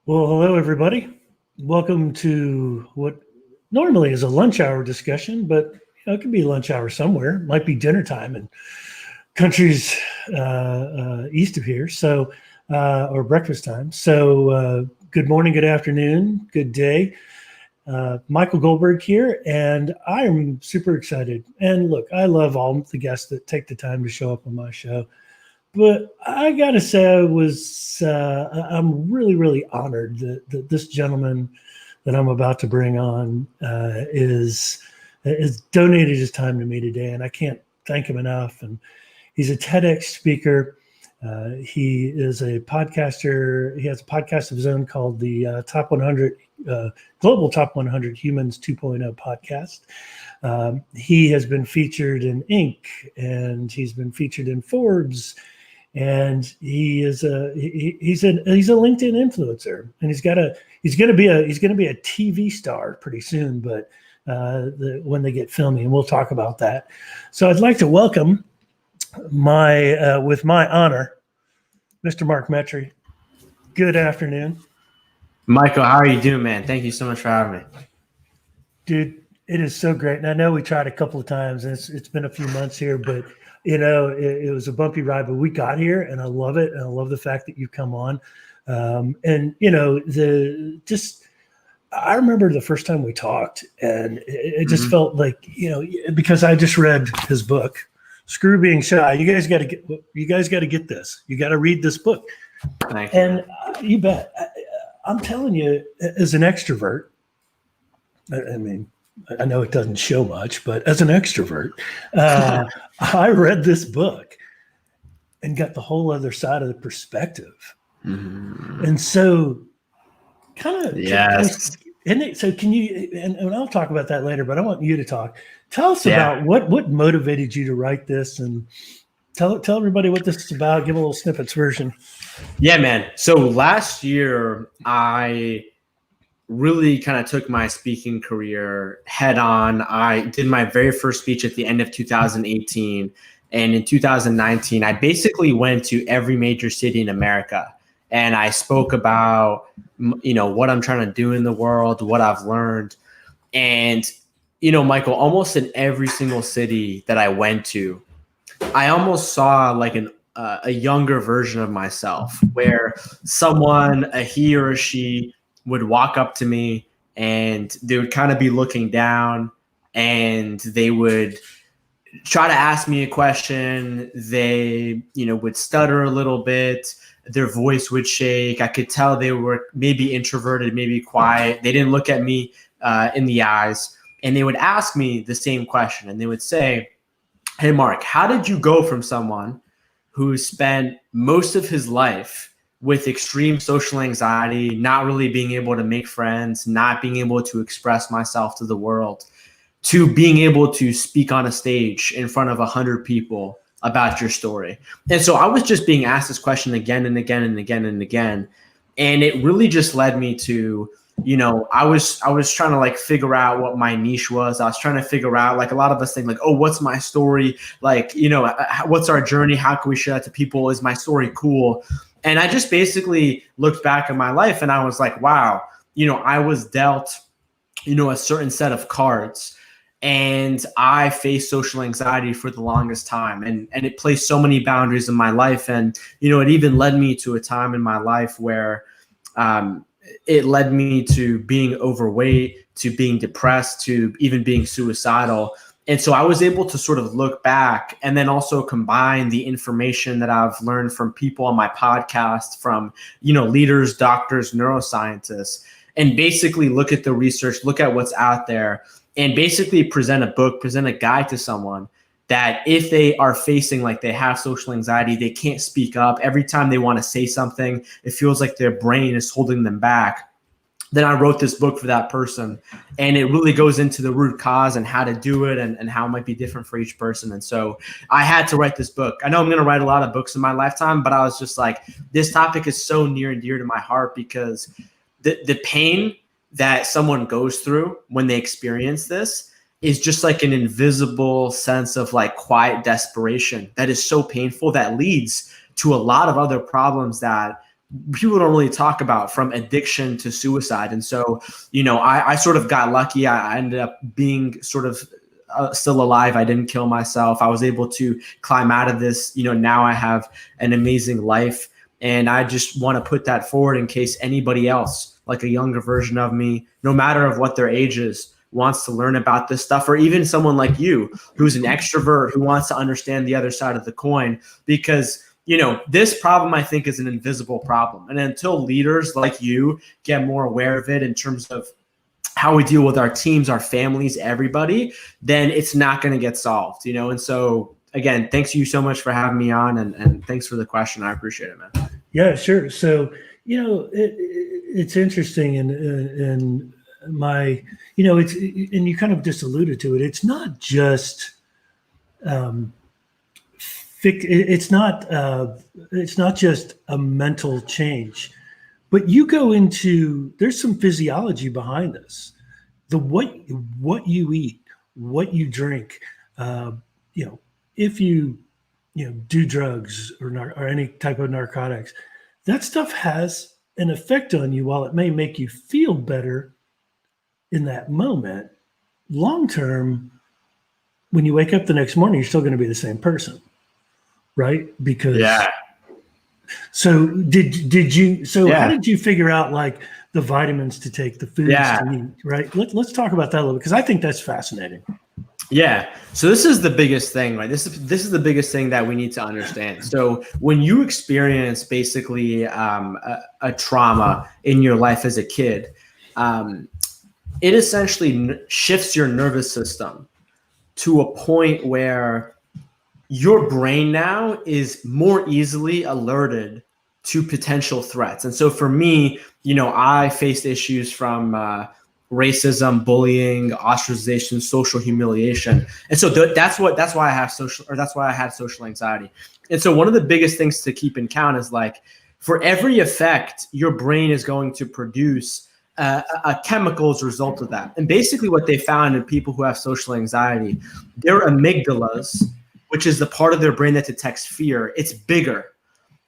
Well, hello, everybody. Welcome to what normally is a lunch hour discussion, but it could be lunch hour somewhere. Might be dinner time in countries east of here, or breakfast time. Good morning, good afternoon, good day. Michael Goldberg here, and I am super excited. And look, I love all the guests that take the time to show up on my show. But I gotta say, I'm really, really honored that this gentleman that I'm about to bring on is donated his time to me today, and I can't thank him enough. And he's a TEDx speaker. He is a podcaster. He has a podcast of his own called the Top 100 Global Top 100 Humans 2.0 podcast. He has been featured in Inc. and he's been featured in Forbes, and he's a LinkedIn influencer, and he's going to be a TV star pretty soon, but when they get filming, and we'll talk about that. So I'd like to welcome with my honor, Mr. Mark Metry. Good afternoon, Michael. How are you doing, man? Thank you so much for having me, dude. It is so great, and I know we tried a couple of times, and it's been a few months here, but it was a bumpy ride, but we got here, and I love it, and I love the fact that you come on. I remember the first time we talked, and it just felt like, because I just read his book, Screw Being Shy. You guys got to get this. You got to read this book. Thank you. And you bet. I'm telling you, as an extrovert, I mean, I know it doesn't show much, but as an extrovert, I read this book and got the whole other side of the perspective. Mm-hmm. And so yes. So can you, and I'll talk about that later, but I want you to talk. Tell us about what motivated you to write this, and tell everybody what this is about. Give a little snippets version. Yeah, man. So last year, I really kind of took my speaking career head on. I did my very first speech at the end of 2018. And in 2019, I basically went to every major city in America. And I spoke about, what I'm trying to do in the world, what I've learned. And, Michael, almost in every single city that I went to, I almost saw like a younger version of myself, where someone, a he or a she, would walk up to me and they would kind of be looking down, and they would try to ask me a question. They, would stutter a little bit. Their voice would shake. I could tell they were maybe introverted, maybe quiet. They didn't look at me in the eyes, and they would ask me the same question. And they would say, "Hey, Mark, how did you go from someone who spent most of his life with extreme social anxiety, not really being able to make friends, not being able to express myself to the world, to being able to speak on a stage in front of 100 people about your story?" And so I was just being asked this question again and again and again and again. And it really just led me to, I was trying to like figure out what my niche was. I was trying to figure out, like a lot of us think like, oh, what's my story? Like, what's our journey? How can we share that to people? Is my story cool? And I just basically looked back at my life and I was like, wow, I was dealt, a certain set of cards, and I faced social anxiety for the longest time. And it placed so many boundaries in my life. And, it even led me to a time in my life where it led me to being overweight, to being depressed, to even being suicidal. And so I was able to sort of look back and then also combine the information that I've learned from people on my podcast, from, leaders, doctors, neuroscientists, and basically look at the research, look at what's out there, and basically present a guide to someone that if they are facing, like they have social anxiety, they can't speak up. Every time they want to say something, it feels like their brain is holding them back. Then I wrote this book for that person, and it really goes into the root cause and how to do it, and how it might be different for each person. And so I had to write this book. I know I'm going to write a lot of books in my lifetime, but I was just like, this topic is so near and dear to my heart, because the pain that someone goes through when they experience this is just like an invisible sense of like quiet desperation that is so painful, that leads to a lot of other problems that people don't really talk about, from addiction to suicide. And so, I sort of got lucky. I ended up being sort of still alive. I didn't kill myself. I was able to climb out of this. Now I have an amazing life. And I just want to put that forward in case anybody else, like a younger version of me, no matter of what their age is, wants to learn about this stuff, or even someone like you who's an extrovert who wants to understand the other side of the coin. Because this problem, I think, is an invisible problem. And until leaders like you get more aware of it in terms of how we deal with our teams, our families, everybody, then it's not going to get solved, And so, again, thanks you so much for having me on, and thanks for the question. I appreciate it, man. Yeah, sure. So, it's interesting, and my, it's, and you kind of just alluded to it. It's not just, it's not just a mental change, but you go into, there's some physiology behind this. What you eat, what you drink, if you do drugs or any type of narcotics, that stuff has an effect on you. While it may make you feel better in that moment, long term, when you wake up the next morning, you're still going to be the same person, right? Because So did you? So how did you figure out like the vitamins to take, the foods to eat? Right. Let's talk about that a little bit, because I think that's fascinating. Yeah. So this is the biggest thing, right? This is the biggest thing that we need to understand. So when you experience basically a trauma in your life as a kid, it essentially shifts your nervous system to a point where your brain now is more easily alerted to potential threats. And so for me, I faced issues from racism, bullying, ostracization, social humiliation. And so that's why I had social anxiety. And so one of the biggest things to keep in count is, like, for every effect, your brain is going to produce a chemical as a result of that. And basically what they found in people who have social anxiety, their amygdalas, which is the part of their brain that detects fear, it's bigger.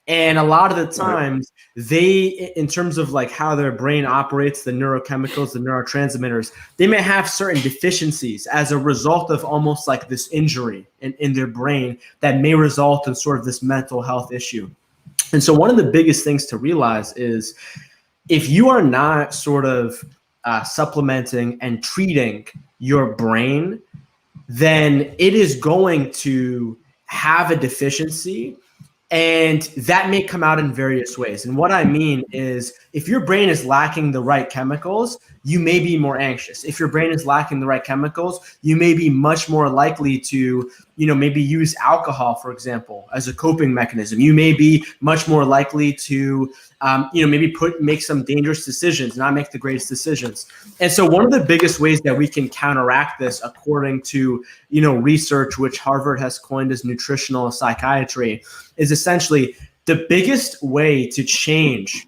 And a lot of the times they, in terms of like how their brain operates, the neurochemicals, the neurotransmitters, they may have certain deficiencies as a result of almost like this injury in their brain that may result in sort of this mental health issue. And so one of the biggest things to realize is, if you are not sort of supplementing and treating your brain, then it is going to have a deficiency, and that may come out in various ways. And what I mean is, if your brain is lacking the right chemicals, you may be more anxious. If your brain is lacking the right chemicals, you may be much more likely to, maybe use alcohol, for example, as a coping mechanism. You may be much more likely to, maybe make some dangerous decisions, not make the greatest decisions. And so one of the biggest ways that we can counteract this, according to, research, which Harvard has coined as nutritional psychiatry, is essentially the biggest way to change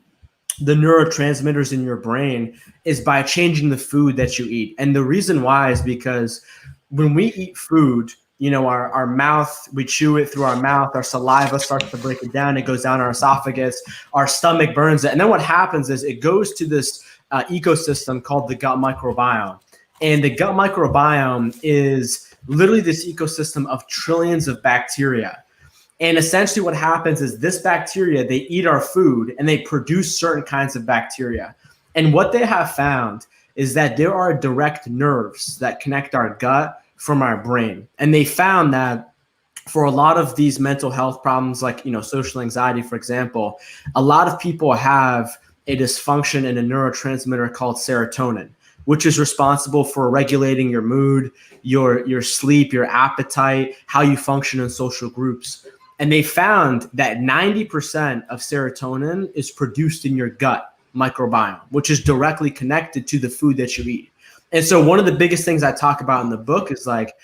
the neurotransmitters in your brain is by changing the food that you eat. And the reason why is because when we eat food, our mouth, we chew it through our mouth, our saliva starts to break it down, it goes down our esophagus, our stomach burns it. And then what happens is it goes to this ecosystem called the gut microbiome. And the gut microbiome is literally this ecosystem of trillions of bacteria. And essentially what happens is this bacteria, they eat our food and they produce certain kinds of bacteria. And what they have found is that there are direct nerves that connect our gut from our brain. And they found that for a lot of these mental health problems, like, social anxiety, for example, a lot of people have a dysfunction in a neurotransmitter called serotonin, which is responsible for regulating your mood, your sleep, your appetite, how you function in social groups. And they found that 90% of serotonin is produced in your gut microbiome, which is directly connected to the food that you eat. And so one of the biggest things I talk about in the book is, like,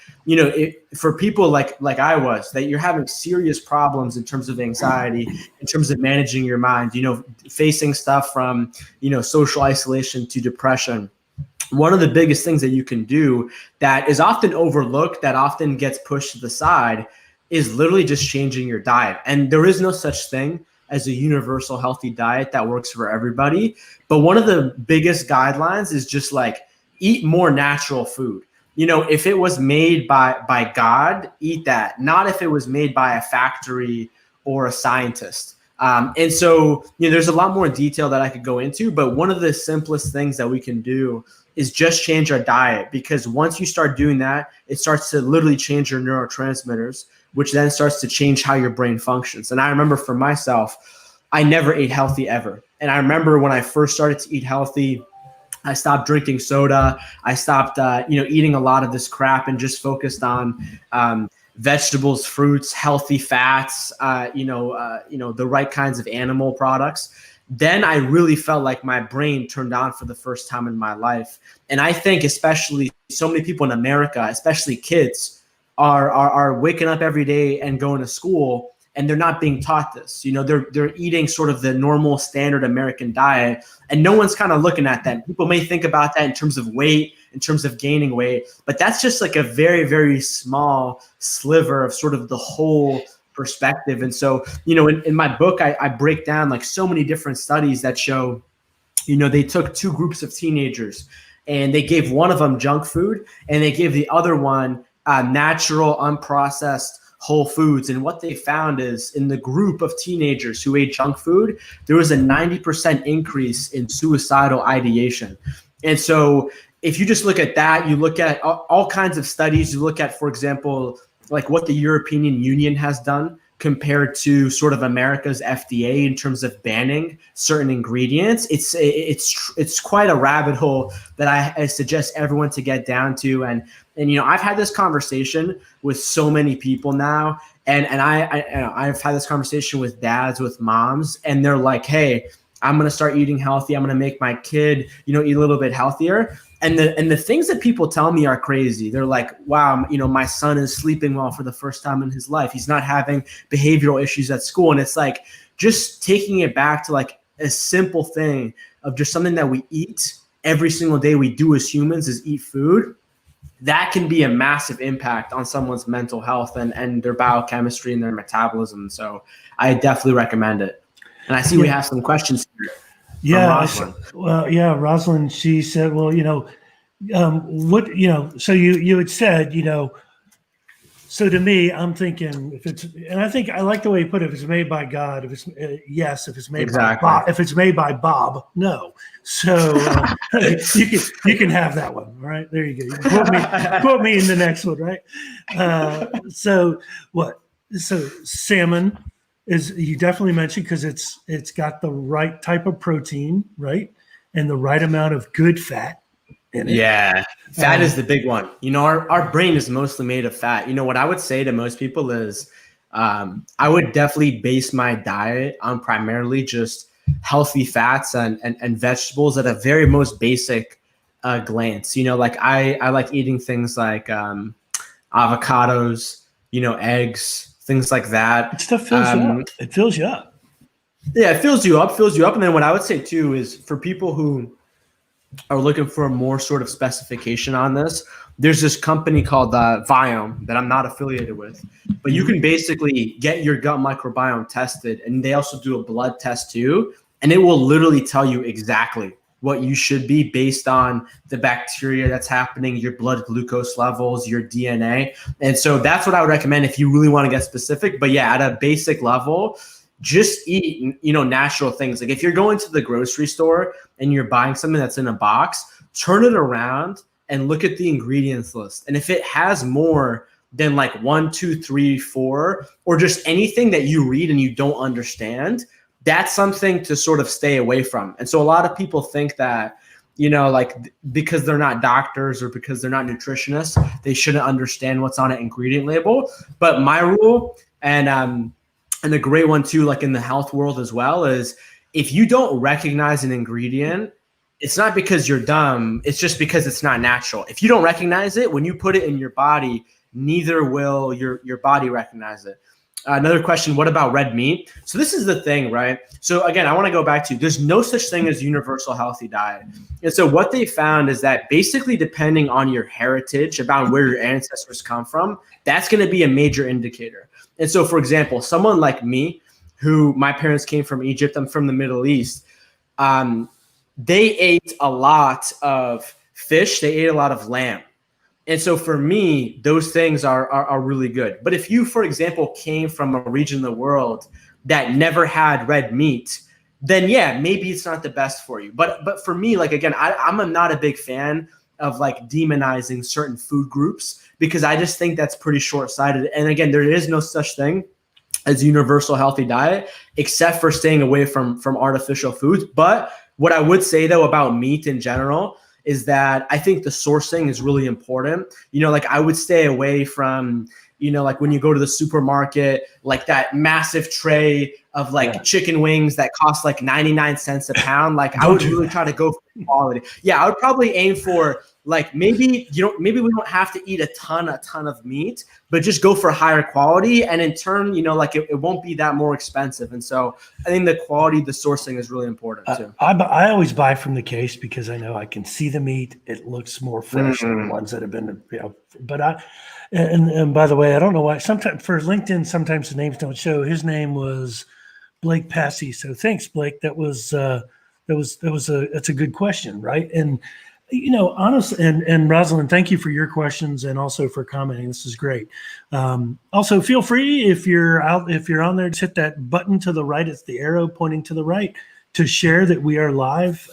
for people like I was, that you're having serious problems in terms of anxiety, in terms of managing your mind, facing stuff from, social isolation to depression. One of the biggest things that you can do that is often overlooked, that often gets pushed to the side, is literally just changing your diet. And there is no such thing as a universal healthy diet that works for everybody. But one of the biggest guidelines is just like eat more natural food. If it was made by God, eat that. Not if it was made by a factory or a scientist. And so, there's a lot more detail that I could go into, but one of the simplest things that we can do is just change our diet, because once you start doing that, it starts to literally change your neurotransmitters, which then starts to change how your brain functions. And I remember for myself, I never ate healthy ever. And I remember when I first started to eat healthy, I stopped drinking soda. I stopped, eating a lot of this crap and just focused on vegetables, fruits, healthy fats, the right kinds of animal products. Then I really felt like my brain turned on for the first time in my life. And I think especially so many people in America, especially kids, are waking up every day and going to school, and they're not being taught this. They're eating sort of the normal standard American diet, and no one's kind of looking at that. People may think about that in terms of weight, in terms of gaining weight, but that's just like a very, very small sliver of sort of the whole perspective. And so, in my book, I break down like so many different studies that show, they took two groups of teenagers and they gave one of them junk food and they gave the other one natural, unprocessed whole foods. And what they found is in the group of teenagers who ate junk food, there was a 90% increase in suicidal ideation. And so if you just look at that, you look at all kinds of studies, you look at, for example, like what the European Union has done compared to sort of America's FDA in terms of banning certain ingredients. It's quite a rabbit hole that I suggest everyone to get down to. And I've had this conversation with so many people now, and I've had this conversation with dads, with moms, and they're like, hey, I'm going to start eating healthy. I'm going to make my kid, eat a little bit healthier. And the things that people tell me are crazy. They're like, wow, my son is sleeping well for the first time in his life. He's not having behavioral issues at school. And it's like just taking it back to like a simple thing of just something that we eat every single day we do as humans is eat food. That can be a massive impact on someone's mental health and their biochemistry and their metabolism. So I definitely recommend it. And I see we have some questions here. Yeah. Rosalind, she said, well, so you had said, so to me, I'm thinking and I think I like the way you put it. If it's made by God, if it's yes, if it's made by Bob, if it's made by Bob, no. So you can have that one. All right, there you go. You can quote me in the next one, right? So salmon is, you definitely mentioned, because it's got the right type of protein, right, and the right amount of good fat in it. Yeah, fat is the big one. Our brain is mostly made of fat. What I would say to most people is I would definitely base my diet on primarily just healthy fats and vegetables at a very most basic glance. Like I like eating things like avocados, eggs, things like that. It stuff fills you up. It fills you up. Yeah, it fills you up. And then what I would say too is for people who are looking for more sort of specification on this, there's this company called Viome that I'm not affiliated with, but you can basically get your gut microbiome tested, and they also do a blood test too, and it will literally tell you exactly what you should be based on the bacteria that's happening, your blood glucose levels, your DNA. And so that's what I would recommend if you really want to get specific. But yeah, at a basic level, just eat, natural things. Like if you're going to the grocery store and you're buying something that's in a box, turn it around and look at the ingredients list. And if it has more than like 1, 2, 3, 4, or just anything that you read and you don't understand, that's something to sort of stay away from. And so a lot of people think that, because they're not doctors or because they're not nutritionists, they shouldn't understand what's on an ingredient label. But my rule, and a great one too, like in the health world as well, is if you don't recognize an ingredient, it's not because you're dumb. It's just because it's not natural. If you don't recognize it, when you put it in your body, neither will your body recognize it. Another question, what about red meat? So this is the thing, right? So again, I want to go back to, there's no such thing as universal healthy diet. And so what they found is that basically depending on your heritage, about where your ancestors come from, that's going to be a major indicator. And so for example, someone like me who my parents came from Egypt. I'm from the Middle East. They ate a lot of fish. They ate a lot of lamb. And so for me, those things are really good. But if you, for example, came from a region of the world that never had red meat, then yeah, maybe it's not the best for you. But for me, like, again, I'm not a big fan of like demonizing certain food groups, because I just think that's pretty short-sighted. And again, there is no such thing as universal healthy diet, except for staying away from artificial foods. But what I would say though about meat in general is that I think the sourcing is really important. Like I would stay away from, like when you go to the supermarket, like that massive tray of like chicken wings that cost like 99 cents a pound. Like I would really try to go for quality. Yeah, I would probably aim for like maybe we don't have to eat a ton of meat, but just go for higher quality. And in turn, like it won't be that more expensive. And so I think the quality, the sourcing is really important too. I always buy from the case because I know I can see the meat. It looks more fresh than the ones that have been, but and by the way, I don't know why sometimes for LinkedIn, sometimes the names don't show. His name was Blake Passy. So thanks, Blake. That's a good question. Right. And, honestly, and Rosalind, thank you for your questions and also for commenting. This is great. Also, feel free if you're on there, just hit that button to the right. It's the arrow pointing to the right to share that we are live.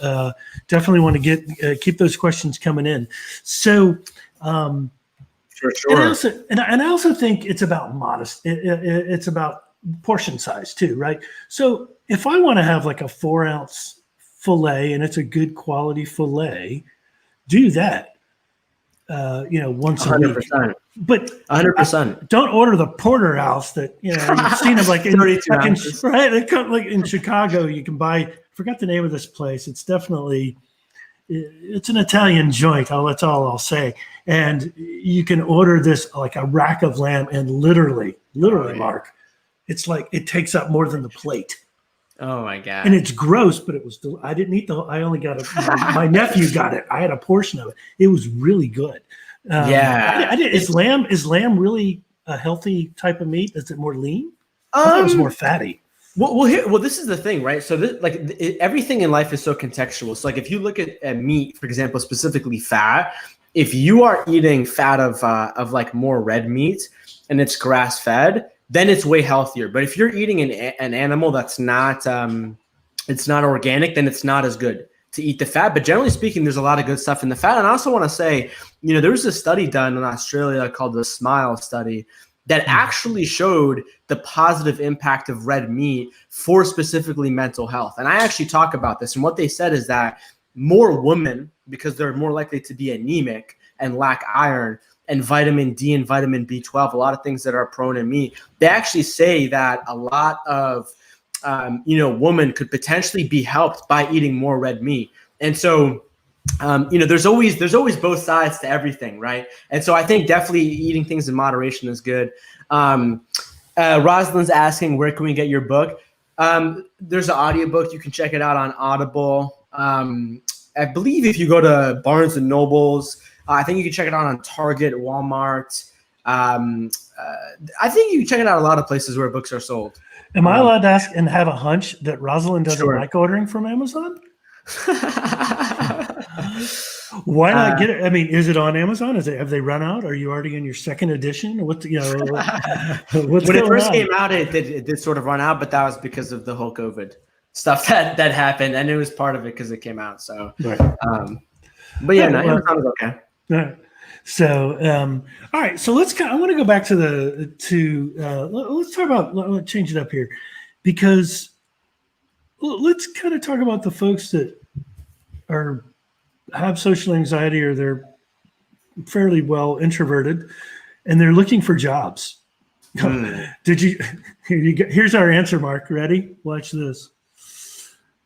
Definitely want to keep those questions coming in. So, for sure. And I also think it's about modest. It's about portion size too, right? So if I want to have like a 4-ounce fillet and it's a good quality fillet, do that. Once a week. But 100%. Don't order the porterhouse that you've seen them like in 32 ounces. Right. They come like in Chicago. You can buy. I forgot the name of this place. It's definitely. It's an Italian joint. That's all I'll say. And you can order this like a rack of lamb, and literally, Mark, it's like it takes up more than the plate. Oh my God! And it's gross, but it was. I didn't eat the whole. I only got my nephew got it. I had a portion of it. It was really good. I did. Is lamb really a healthy type of meat? Is it more lean? I thought it was more fatty. Well, this is the thing, right? So everything in life is so contextual. So like if you look at meat, for example, specifically fat, if you are eating fat of like more red meat and it's grass fed, then it's way healthier. But if you're eating an animal that's not it's not organic, then it's not as good to eat the fat. But generally speaking, there's a lot of good stuff in the fat. And I also want to say, there was a study done in Australia called the SMILE study that actually showed the positive impact of red meat for specifically mental health. And I actually talk about this. And what they said is that more women, because they're more likely to be anemic and lack iron and vitamin D and vitamin B12, a lot of things that are prone in meat, they actually say that a lot of, women could potentially be helped by eating more red meat. And so, there's always both sides to everything, right? And so I think definitely eating things in moderation is good. Rosalind's asking, where can we get your book? There's an audiobook. You can check it out on Audible. I believe if you go to Barnes and Nobles, I think you can check it out on Target, Walmart. I think you can check it out a lot of places where books are sold. Am I allowed to ask and have a hunch that Rosalind doesn't like ordering from Amazon? Why not get it? I mean, is it on Amazon? Have they run out? Are you already in your second edition? What's when it first came out, it did sort of run out, but that was because of the whole COVID stuff that happened, and it was part of it because it came out. So, right. But yeah, Amazon is okay. Right. So, all right. So I want to go back to let's talk about. Let's change it up here, because let's kind of talk about the folks that have social anxiety, or they're fairly well introverted and they're looking for jobs. Here's our answer, Mark. Ready? Watch this.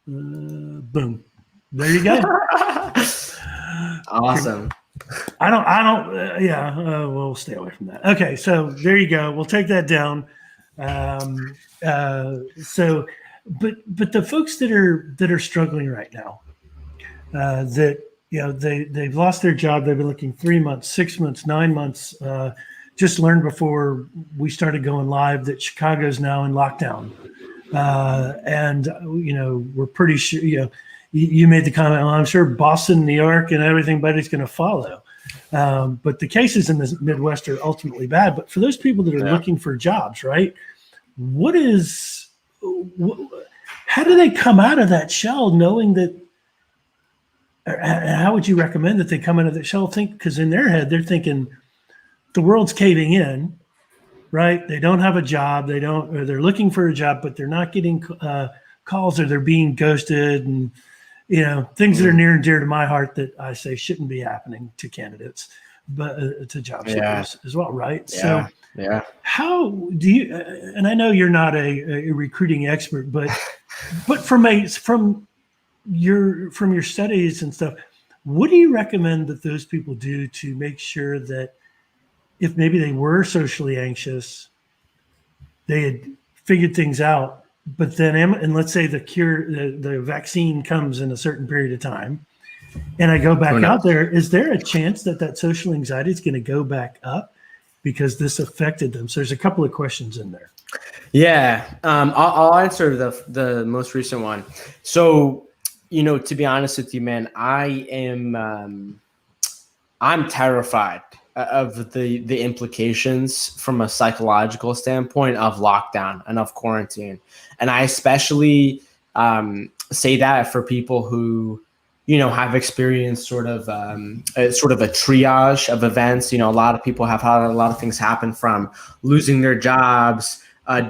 Boom. There you go. Awesome. We'll stay away from that. Okay. So there you go. We'll take that down. But the folks that are struggling right now, they've lost their job. They've been looking 3 months, 6 months, 9 months. Just learned before we started going live that Chicago's now in lockdown. And we're pretty sure. You made the comment. Well, I'm sure Boston, New York, and everybody's going to follow. But the cases in the Midwest are ultimately bad. But for those people that are looking for jobs, right? How do they come out of that shell knowing that? How would you recommend that they come out of that shell? Because in their head, they're thinking the world's caving in, right? They don't have a job. Or they're looking for a job, but they're not getting calls, or they're being ghosted, and things that are near and dear to my heart that I say shouldn't be happening to candidates, but to job seekers as well, right? Yeah. So, how do you? And I know you're not a recruiting expert, but from your studies and stuff, what do you recommend that those people do to make sure that if maybe they were socially anxious, they had figured things out, but then, and let's say the vaccine comes in a certain period of time, and I go back out there, is there a chance that social anxiety is going to go back up because this affected them? So there's a couple of questions in there. Yeah. I'll answer the most recent one. So, to be honest with you, man, I'm terrified of the implications from a psychological standpoint of lockdown and of quarantine. And I especially say that for people who, have experienced sort of a triage of events. A lot of people have had a lot of things happen, from losing their jobs,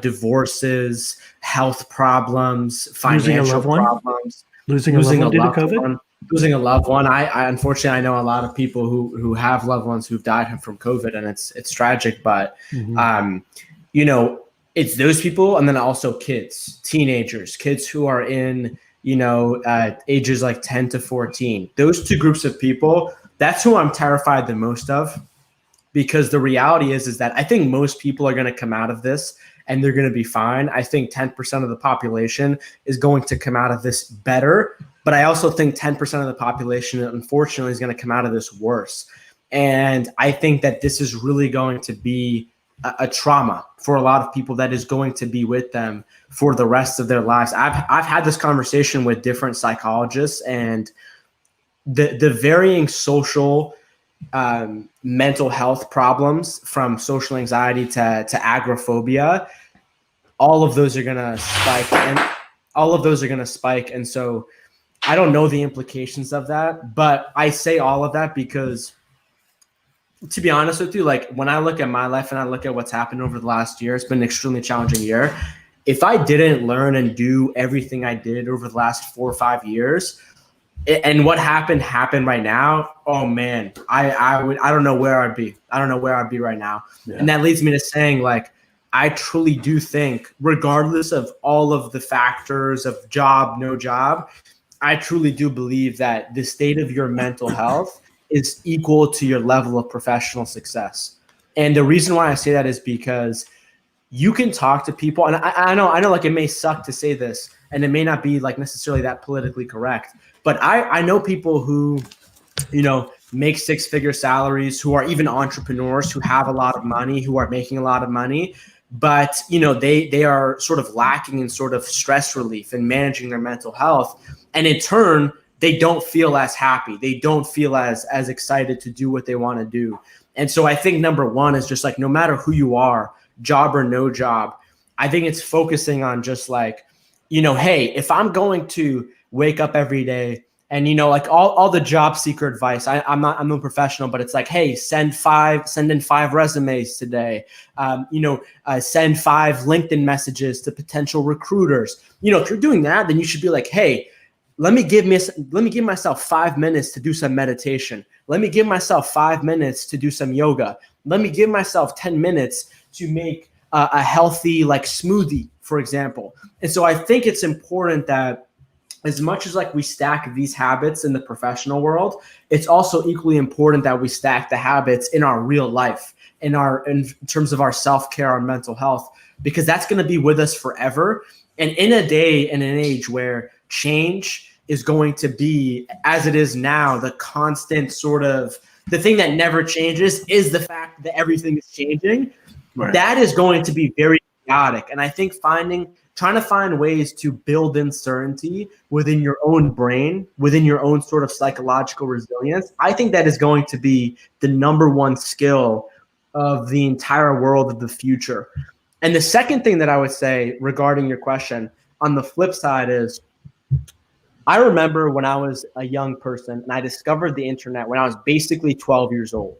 divorces, health problems, financial problems, losing a loved one due to COVID. Losing a loved one. I unfortunately, I know a lot of people who have loved ones who've died from COVID, and it's tragic. But it's those people, and then also kids, teenagers, kids who are in ages like 10 to 14. Those two groups of people, that's who I'm terrified the most of, because the reality is that I think most people are going to come out of this and they're going to be fine. I think 10% of the population is going to come out of this better. But I also think 10% of the population, unfortunately, is going to come out of this worse. And I think that this is really going to be a trauma for a lot of people that is going to be with them for the rest of their lives. I've had this conversation with different psychologists, and the varying social mental health problems, from social anxiety to agoraphobia, all of those are going to spike. And so I don't know the implications of that, but I say all of that because, to be honest with you, like when I look at my life and I look at what's happened over the last year, it's been an extremely challenging year. If I didn't learn and do everything I did over the last 4 or 5 years, and what happened right now, oh man, I don't know where I'd be. I don't know where I'd be right now. Yeah. And that leads me to saying, like, I truly do think, regardless of all of the factors of job, no job, I truly do believe that the state of your mental health is equal to your level of professional success. And the reason why I say that is because you can talk to people, and I know like it may suck to say this, and it may not be like necessarily that politically correct, but I know people who, make 6-figure salaries, who are even entrepreneurs, who have a lot of money, who are making a lot of money, but they are sort of lacking in sort of stress relief and managing their mental health. And in turn, they don't feel as happy. They don't feel as excited to do what they want to do. And so I think number one is just like, no matter who you are, job or no job, I think it's focusing on just like, hey, if I'm going to wake up every day and, like all the job seeker advice, I'm no professional, but it's like, hey, send in 5 resumes today. Send 5 LinkedIn messages to potential recruiters. If you're doing that, then you should be like, hey, let me give myself 5 minutes to do some meditation. Let me give myself 5 minutes to do some yoga. Let me give myself 10 minutes to make a healthy smoothie, for example. And so I think it's important that as much as we stack these habits in the professional world, it's also equally important that we stack the habits in our real life, in terms of our self-care, our mental health, because that's going to be with us forever. And in a day and an age where change is going to be, as it is now, the constant sort of, the thing that never changes is the fact that everything is changing. Right. That is going to be very chaotic. And I think trying to find ways to build in certainty within your own brain, within your own sort of psychological resilience, I think that is going to be the number one skill of the entire world of the future. And the second thing that I would say regarding your question on the flip side is, I remember when I was a young person and I discovered the internet when I was basically 12 years old.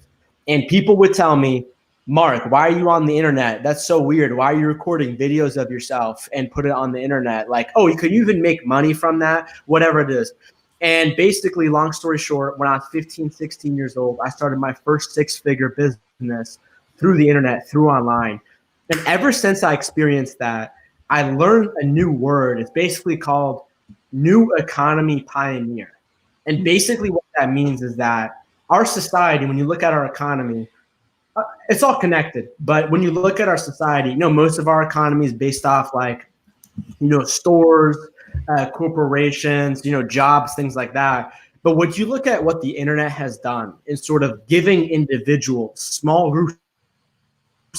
And people would tell me, Mark, why are you on the internet? That's so weird. Why are you recording videos of yourself and put it on the internet? Like, oh, could you even make money from that? Whatever it is. And basically, long story short, when I was 15, 16 years old, I started my first 6-figure business through the internet, through online. And ever since I experienced that, I learned a new word. It's basically called new economy pioneer. And basically what that means is that our society, when you look at our economy, it's all connected. But when you look at our society, most of our economy is based off like, stores, corporations, jobs, things like that. But when you look at what the internet has done in sort of giving individuals, small groups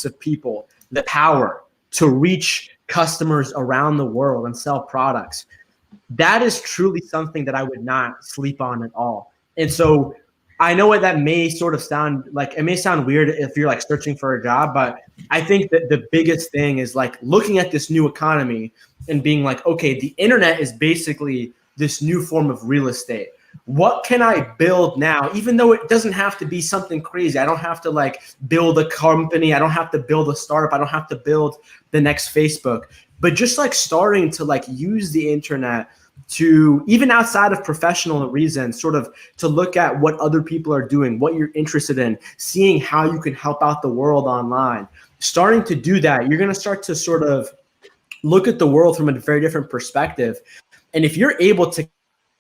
of people, the power to reach customers around the world and sell products, that is truly something that I would not sleep on at all. And so I know what that may sort of sound like. It may sound weird if you're like searching for a job, but I think that the biggest thing is like looking at this new economy and being like, okay, the internet is basically this new form of real estate. What can I build now? Even though it doesn't have to be something crazy. I don't have to like build a company. I don't have to build a startup. I don't have to build the next Facebook, but just like starting to like use the internet to, even outside of professional reasons, sort of to look at what other people are doing, what you're interested in, seeing how you can help out the world online. Starting to do that, you're going to start to sort of look at the world from a very different perspective. And if you're able to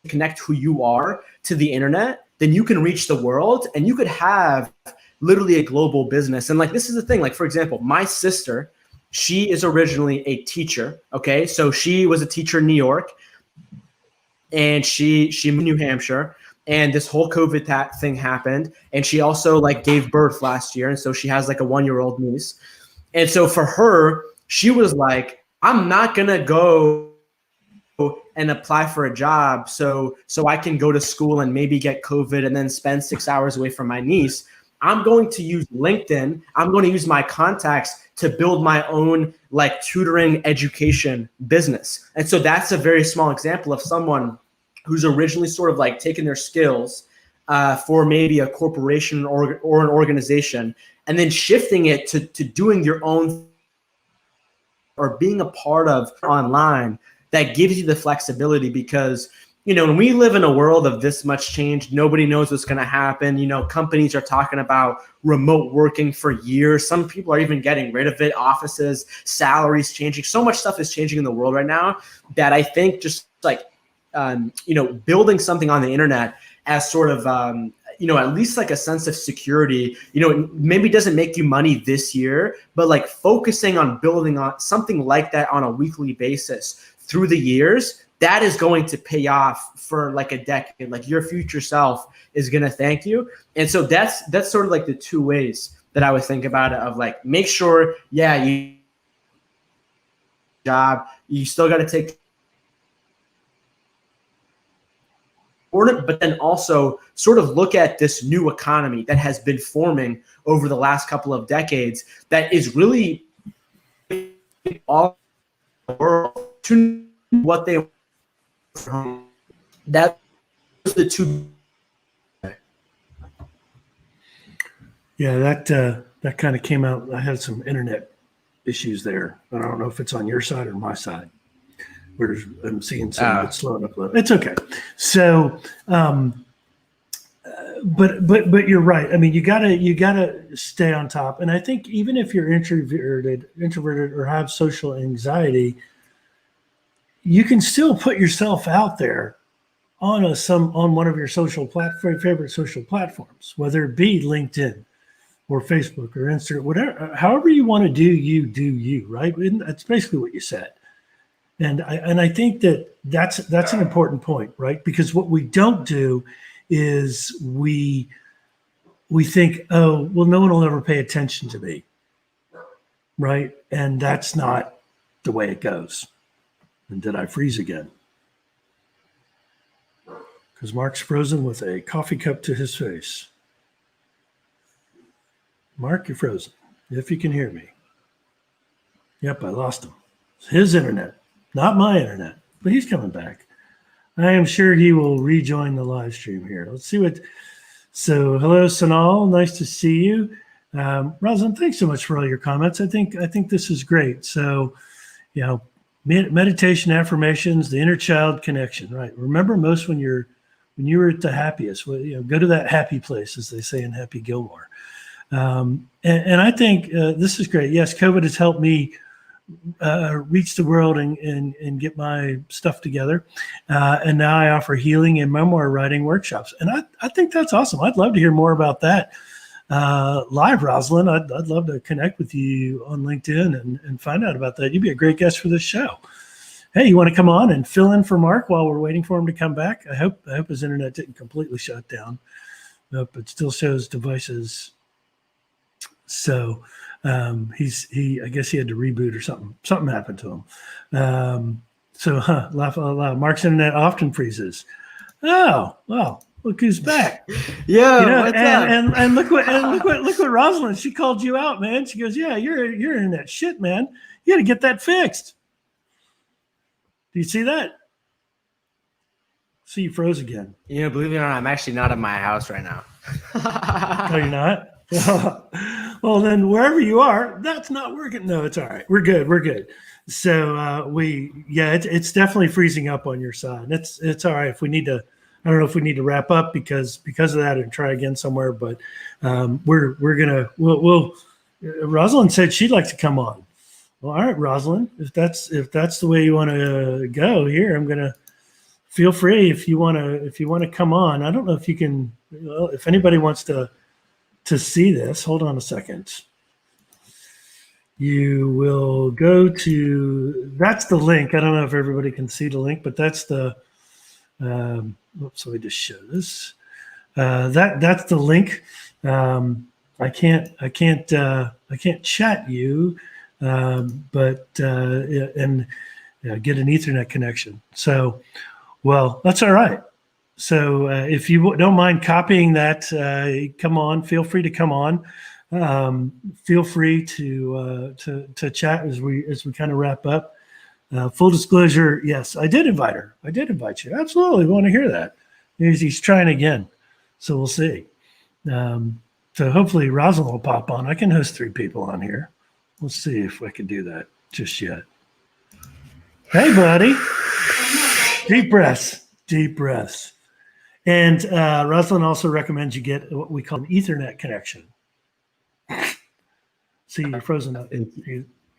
connect who you are to the internet, then you can reach the world and you could have literally a global business. And like, this is the thing, like, for example, my sister, she is originally a teacher. Okay. So she was a teacher in New York, and she moved to New Hampshire, and this whole COVID thing happened. And she also like gave birth last year. And so she has like a 1-year-old niece. And so for her, she was like, I'm not going to go and apply for a job so I can go to school and maybe get COVID and then spend 6 hours away from my niece. I'm going to use LinkedIn. I'm going to use my contacts to build my own like tutoring education business. And so that's a very small example of someone who's originally sort of like taken their skills for maybe a corporation or an organization, and then shifting it to doing your own or being a part of online that gives you the flexibility. Because when we live in a world of this much change, nobody knows what's going to happen. Companies are talking about remote working for years. Some people are even getting rid of it. Offices, salaries changing. So much stuff is changing in the world right now that I think just like, building something on the internet as sort of, at least like a sense of security, maybe doesn't make you money this year, but like focusing on building on something like that on a weekly basis through the years, that is going to pay off for like a decade. Like your future self is going to thank you. And so that's sort of like the two ways that I would think about it, of like, make sure, you job, you still got to take, but then also sort of look at this new economy that has been forming over the last couple of decades that is really all the world to what they want. That's the two. Yeah, that kind of came out. I had some internet issues there. I don't know if it's on your side or my side. I'm seeing some of it slowing up a little. It's okay. So, but you're right. I mean, you gotta stay on top. And I think even if you're introverted or have social anxiety, you can still put yourself out there on one of your favorite social platforms, whether it be LinkedIn or Facebook or Instagram, whatever. However you want to do you, right? And that's basically what you said. And I think that's an important point, right? Because what we don't do is we think, oh, well, no one will ever pay attention to me. right? And that's not the way it goes. And did I freeze again? Because Mark's frozen with a coffee cup to his face. Mark, you're frozen. If you can hear me. Yep, I lost him. It's his internet, not my internet, but he's coming back. I am sure he will rejoin the live stream here. Let's see what. So, hello, Sanal. Nice to see you. Rosalind, thanks so much for all your comments. I think this is great. So, meditation, affirmations, the inner child connection. Right. Remember most when you were at the happiest. Go to that happy place, as they say in Happy Gilmore. And I think this is great. Yes, COVID has helped me reach the world and get my stuff together. And now I offer healing and memoir writing workshops. And I think that's awesome. I'd love to hear more about that live, Rosalind. I'd love to connect with you on LinkedIn and find out about that. You'd be a great guest for this show. Hey, you want to come on and fill in for Mark while we're waiting for him to come back? I hope his internet didn't completely shut down. Nope, it still shows devices. So I guess he had to reboot or something. Something happened to him. Laugh out loud. Mark's internet often freezes. Oh, well, look who's back. Yeah, what's up? And look what Rosalind, she called you out, man. She goes, yeah, your internet shit, man. You got to get that fixed. Do you see that? See, you froze again. Believe it or not, I'm actually not at my house right now. Oh, you're not? Well, then wherever you are, that's not working. No, it's all right. We're good. So it's definitely freezing up on your side. It's all right. If we need to, I don't know if we need to wrap up because of that and try again somewhere. But we'll. Rosalind said she'd like to come on. Well, all right, Rosalind, if that's the way you want to go here, I'm gonna feel free if you want to come on. I don't know if you can. Well, if anybody wants to see this, hold on a second. You will go to, that's the link. I don't know if everybody can see the link, but that's the, let me just show this. That's the link. I can't chat you, but get an Ethernet connection. So, well, that's all right. So if you don't mind copying that, come on. Feel free to come on. Feel free to chat as we kind of wrap up. Full disclosure, yes, I did invite her. I did invite you. Absolutely, we want to hear that. He's trying again, so we'll see. So hopefully Rosalind will pop on. I can host 3 people on here. We'll see if I can do that just yet. Hey, buddy. Deep breaths. And Rosalind also recommends you get what we call an Ethernet connection. See, you're frozen up. Are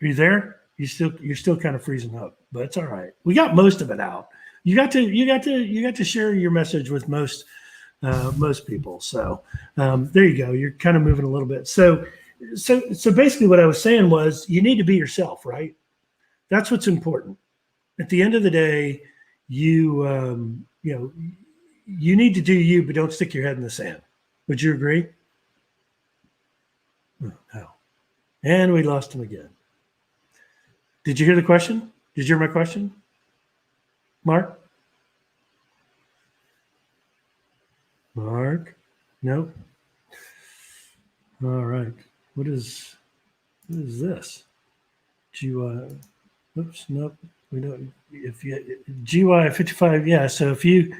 you there? You're still kind of freezing up, but it's all right. We got most of it out. You got to share your message with most people. So there you go. You're kind of moving a little bit. So basically, what I was saying was you need to be yourself, right? That's what's important. At the end of the day, you need to do you, but don't stick your head in the sand. Would you agree? No. And we lost him again. Did you hear the question? Did you hear my question? Mark? Nope. All right. What is this? GUI. Oops, nope. We don't. If you GUI 55, yeah. So if you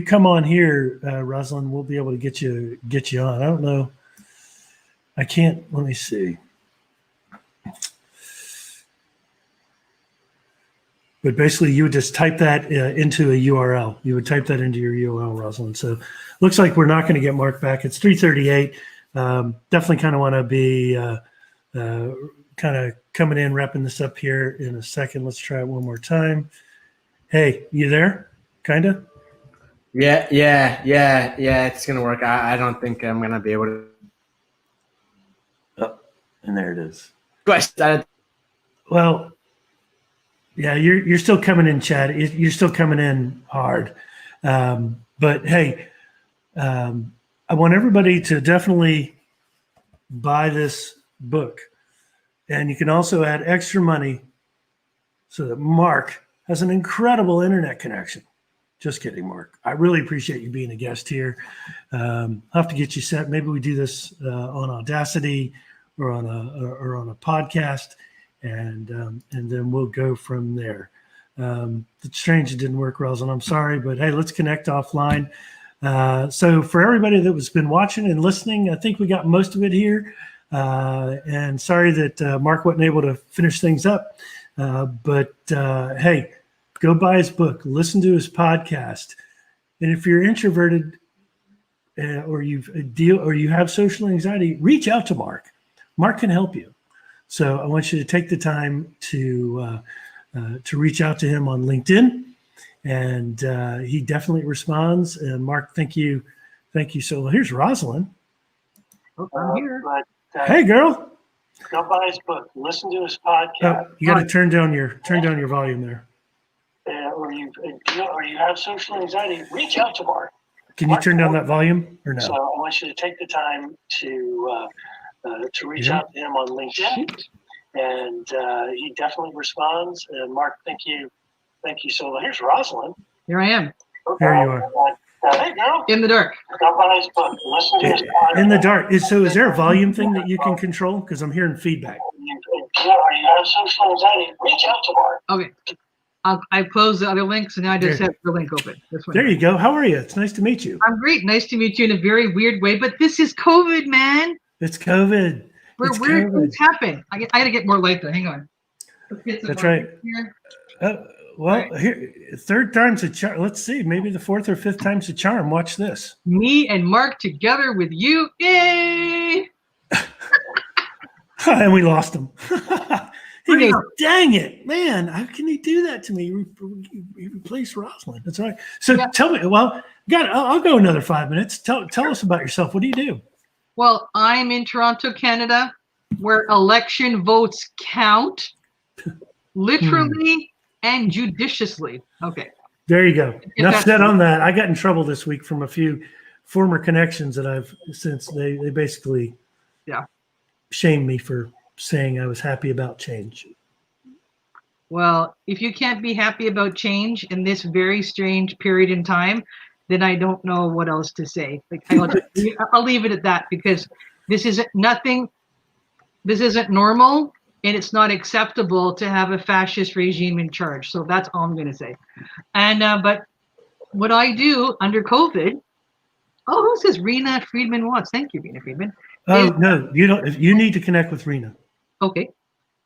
come on here, Rosalind, we'll be able to get you on. I don't know. I can't. Let me see. But basically, you would just type that into a URL. You would type that into your URL, Rosalind. So looks like we're not going to get Mark back. It's 3:38. Definitely kind of want to be kind of coming in, wrapping this up here in a second. Let's try it one more time. Hey, you there? Kind of? Yeah. It's going to work. I don't think I'm going to be able to. Oh, and there it is. Question. Well, yeah, you're still coming in, Chad. You're still coming in hard. But hey, I want everybody to definitely buy this book. And you can also add extra money so that Mark has an incredible internet connection. Just kidding, Mark. I really appreciate you being a guest here. I'll have to get you set. Maybe we do this on Audacity or on a podcast, and then we'll go from there. It's strange it didn't work, Rosalind. I'm sorry, but hey, let's connect offline. So for everybody that has been watching and listening, I think we got most of it here. And sorry that Mark wasn't able to finish things up. But hey, go buy his book, listen to his podcast. And if you're introverted or you have social anxiety, reach out to Mark. Mark can help you. So I want you to take the time to reach out to him on LinkedIn, and he definitely responds. And Mark, thank you. So here's Rosalind. I'm here. Hey, girl. Go buy his book. Listen to his podcast. You got to turn down your volume there. Or you have social anxiety, reach out to Mark. Can you turn down that volume or no? So I want you to take the time to reach out to him on LinkedIn, and he definitely responds. And Mark, thank you so much. Here's Rosalind. Here I am. There you are. Hey, girl. In the dark. Go buy his book. Listen to his podcast. In the dark. Is there a volume thing that you can control? Because I'm hearing feedback. You have social anxiety, reach out to Mark. Okay. I closed the other link, so now I just have the link open. There you go. How are you? It's nice to meet you. I'm great. Nice to meet you in a very weird way, but this is COVID, man. It's COVID. Where weird things happen. I got to get more light though. Hang on. That's right. Here, third time's a charm. Let's see. Maybe the fourth or fifth time's a charm. Watch this. Me and Mark together with you. Yay! And we lost him. He goes, dang it, man! How can he do that to me? He replaced Rosalind. That's right. So tell me. Well, I'll go another 5 minutes. Tell us about yourself. What do you do? Well, I'm in Toronto, Canada, where election votes count, literally and judiciously. Okay. There you go. Enough said on that. I got in trouble this week from a few former connections that I've since they basically shamed me for saying I was happy about change. Well, if you can't be happy about change in this very strange period in time, then I don't know what else to say. I'll leave it at that, because this isn't normal, and it's not acceptable to have a fascist regime in charge. So that's all I'm going to say. And but what I do under COVID, who says Rena Friedman Watts? Thank you, Rena Friedman. No, you don't. You need to connect with Rena. Okay.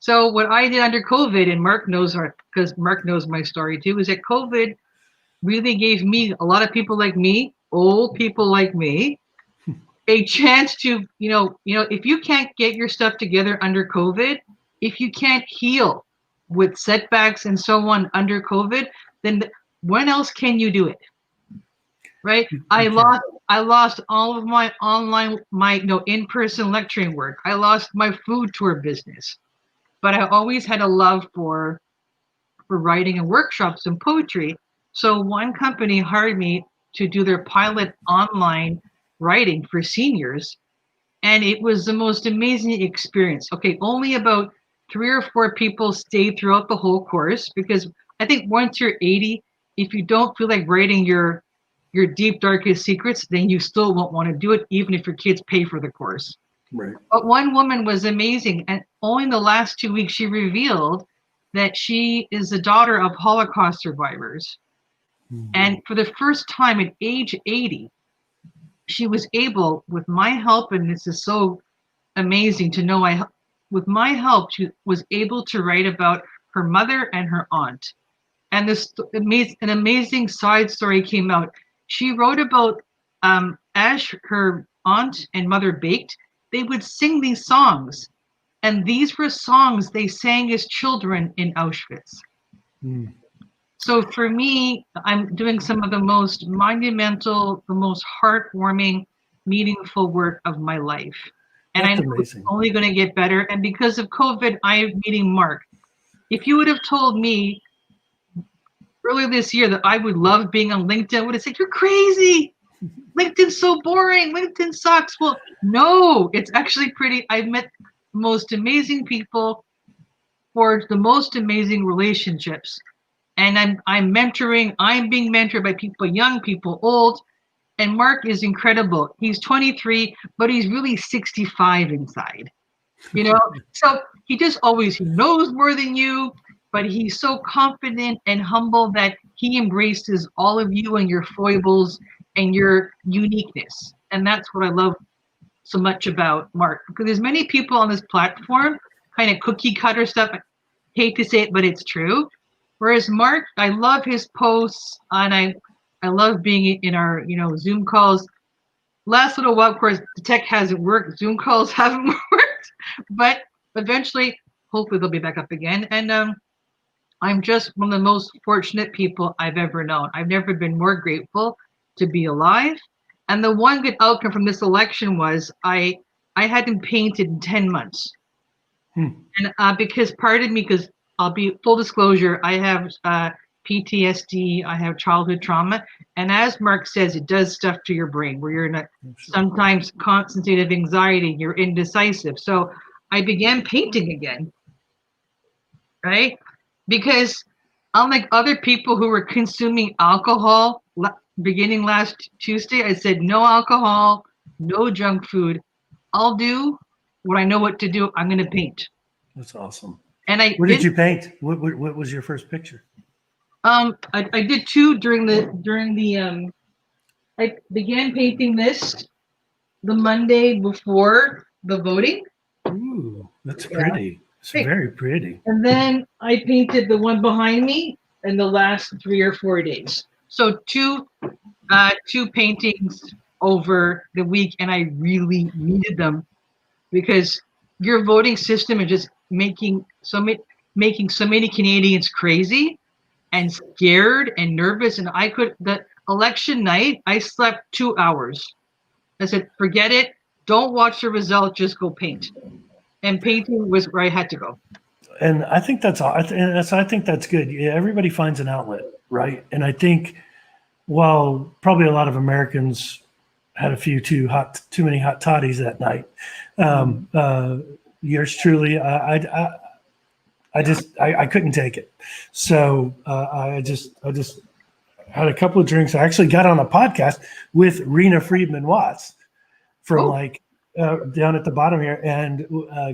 So what I did under COVID, and Mark knows because Mark knows my story too, is that COVID really gave me, a lot of people like me, old people like me, a chance to, if you can't get your stuff together under COVID, if you can't heal with setbacks and so on under COVID, then when else can you do it? Right? I lost all of my online, in-person lecturing work. I lost my food tour business, but I always had a love for writing and workshops and poetry. So one company hired me to do their pilot online writing for seniors, and it was the most amazing experience. Okay, only about 3 or 4 people stayed throughout the whole course, because I think once you're 80, if you don't feel like writing your deep, darkest secrets, then you still won't want to do it, even if your kids pay for the course. Right. But one woman was amazing, and only in the last 2 weeks she revealed that she is the daughter of Holocaust survivors. Mm-hmm. And for the first time at age 80, she was able, with my help, and this is so amazing to know, with my help, she was able to write about her mother and her aunt. And an amazing side story came out. She wrote about as her aunt and mother baked, they would sing these songs. And these were songs they sang as children in Auschwitz. Mm. So for me, I'm doing some of the most monumental, the most heartwarming, meaningful work of my life. And I know it's only going to get better. And because of COVID, I'm meeting Mark. If you would have told me earlier this year that I would love being on LinkedIn, I would have said, you're crazy. LinkedIn's so boring. LinkedIn sucks. Well, no, it's actually pretty. I've met most amazing people, forge the most amazing relationships. And I'm being mentored by people, young people, old. And Mark is incredible. He's 23, but he's really 65 inside. So he knows more than you, but he's so confident and humble that he embraces all of you and your foibles and your uniqueness. And that's what I love so much about Mark, because there's many people on this platform, kind of cookie cutter stuff. I hate to say it, but it's true. Whereas Mark, I love his posts, and I love being in our Zoom calls. Last little while, of course, the tech hasn't worked. Zoom calls haven't worked, but eventually, hopefully, they'll be back up again. And I'm just one of the most fortunate people I've ever known. I've never been more grateful to be alive. And the one good outcome from this election was I hadn't painted in 10 months. And because part of me, because I'll be full disclosure, I have PTSD, I have childhood trauma. And as Mark says, it does stuff to your brain where you're in a sometimes constant state of anxiety, you're indecisive. So I began painting again, right? Because unlike other people who were consuming alcohol beginning last Tuesday, I said, no alcohol, no junk food. I'll do what I know what to do. I'm going to paint. That's awesome. And where did you paint? What was your first picture? I did two during the I began painting this the Monday before the voting. Ooh, that's pretty. It's very pretty. And then I painted the one behind me in the last 3 or 4 days. So two paintings over the week, and I really needed them because your voting system is just making so many Canadians crazy and scared and nervous. And the election night, I slept 2 hours. I said, forget it. Don't watch the result. Just go paint. And painting was where I had to go. And I think that's good. Yeah, everybody finds an outlet, right? And I think, while probably a lot of Americans had a few too many hot toddies that night, yours truly, I couldn't take it. So I just had a couple of drinks. I actually got on a podcast with Rena Friedman Watts from down at the bottom here, and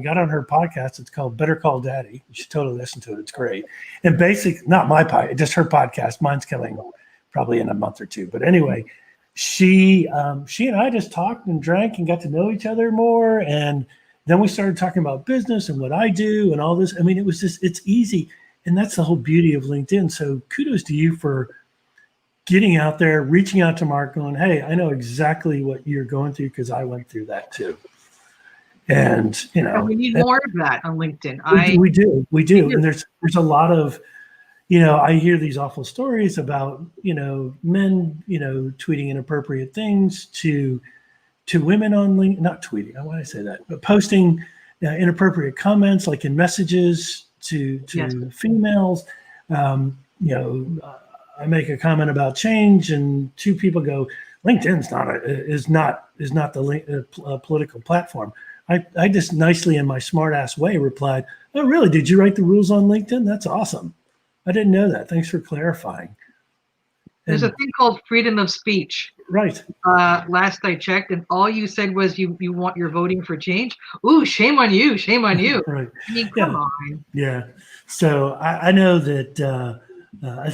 got on her podcast. It's called Better Call Daddy. You should totally listen to it. It's great. And not my podcast, just her podcast. Mine's coming probably in a month or two. But anyway, she and I just talked and drank and got to know each other more. And then we started talking about business and what I do and all this. I mean, it's easy. And that's the whole beauty of LinkedIn. So kudos to you for getting out there, reaching out to Mark, going, hey, I know exactly what you're going through because I went through that too. And, we need more of that on LinkedIn. We do. And there's a lot of, I hear these awful stories about, men, tweeting inappropriate things to women on LinkedIn, not tweeting, why did I say that, but posting inappropriate comments, like in messages to females. I make a comment about change, and two people go, LinkedIn's is not the political platform. I just nicely, in my smart ass way, replied, oh, really? Did you write the rules on LinkedIn? That's awesome. I didn't know that. Thanks for clarifying. There's a thing called freedom of speech. Right. Last I checked, and all you said was you're voting for change. Ooh, shame on you. Shame on you. Right. I mean, come on. Yeah. So I know that.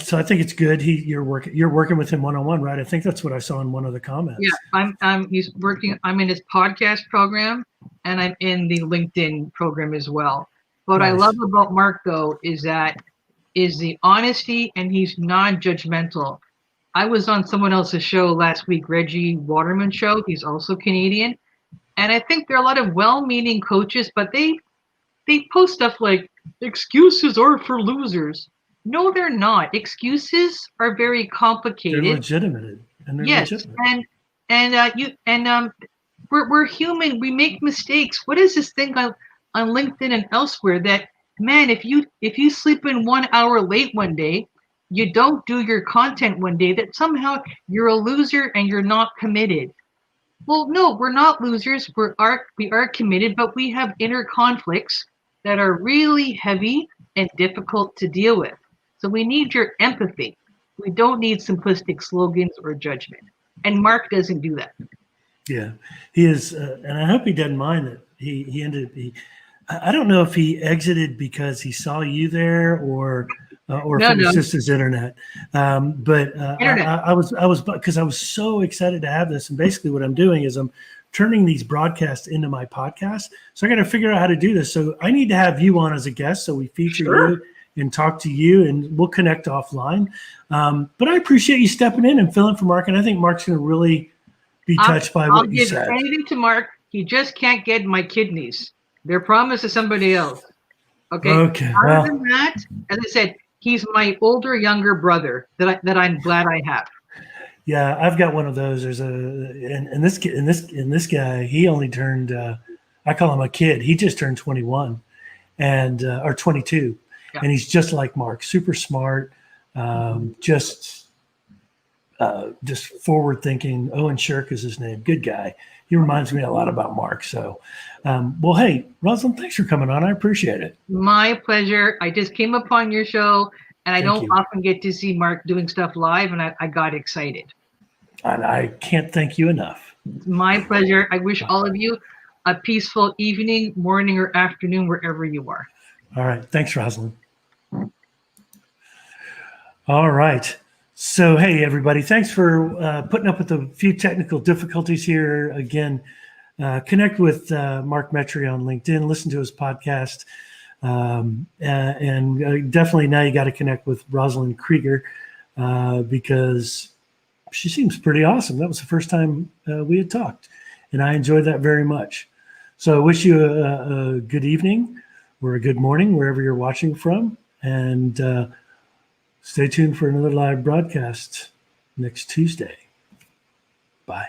So I think it's good. You're working with him one-on-one, right? I think that's what I saw in one of the comments. Yeah, he's working. I'm in his podcast program, and I'm in the LinkedIn program as well. What I love about Mark, though, is the honesty, and he's non-judgmental. I was on someone else's show last week, Reggie Waterman show. He's also Canadian, and I think there are a lot of well-meaning coaches, but they post stuff like excuses are for losers. No, they're not. Excuses are very complicated. They're legitimate. Yes, legitimate. We're human. We make mistakes. What is this thing on LinkedIn and elsewhere that, man, if you sleep in 1 hour late one day, you don't do your content one day, that somehow you're a loser and you're not committed. Well, no, we're not losers. We are committed, but we have inner conflicts that are really heavy and difficult to deal with. So we need your empathy. We don't need simplistic slogans or judgment. And Mark doesn't do that. Yeah, he is, and I hope he doesn't mind that he ended. I don't know if he exited because he saw you there, or if No, it was no. just his internet. But Internet. I was because I was so excited to have this, and basically what I'm doing is I'm turning these broadcasts into my podcast. So I got to figure out how to do this. So I need to have you on as a guest, so we feature Sure. you and talk to you, and we'll connect offline. But I appreciate you stepping in and filling for Mark, and I think Mark's going to really be touched by I'll what you give said. anything to Mark. He just can't get my kidneys. They're promised to somebody else. Okay. Okay, Other well, than that, as I said, he's my younger brother that I'm glad I have. yeah, I've got one of those. There's and this guy, he only turned. I call him a kid. He just turned 21, and or 22, Yeah. and he's just like Mark, super smart, just forward thinking. Owen Shirk is his name. Good guy. He reminds me a lot about Mark. So, well, hey, Rosalind, thanks for coming on. I appreciate it. My pleasure. I just came upon your show, and I Thank don't you. often get to see Mark doing stuff live, and I got excited. And I can't thank you enough. It's my pleasure. I wish all of you a peaceful evening, morning, or afternoon, wherever you are. All right. Thanks, Rosalind. All right. So, hey, everybody, thanks for putting up with a few technical difficulties here. Again, connect with Mark Metry on LinkedIn, listen to his podcast. And definitely now you got to connect with Rosalind Krieger because she seems pretty awesome. That was the first time we had talked, and I enjoyed that very much. So I wish you a good evening or a good morning, wherever you're watching from. And stay tuned for another live broadcast next Tuesday. Bye.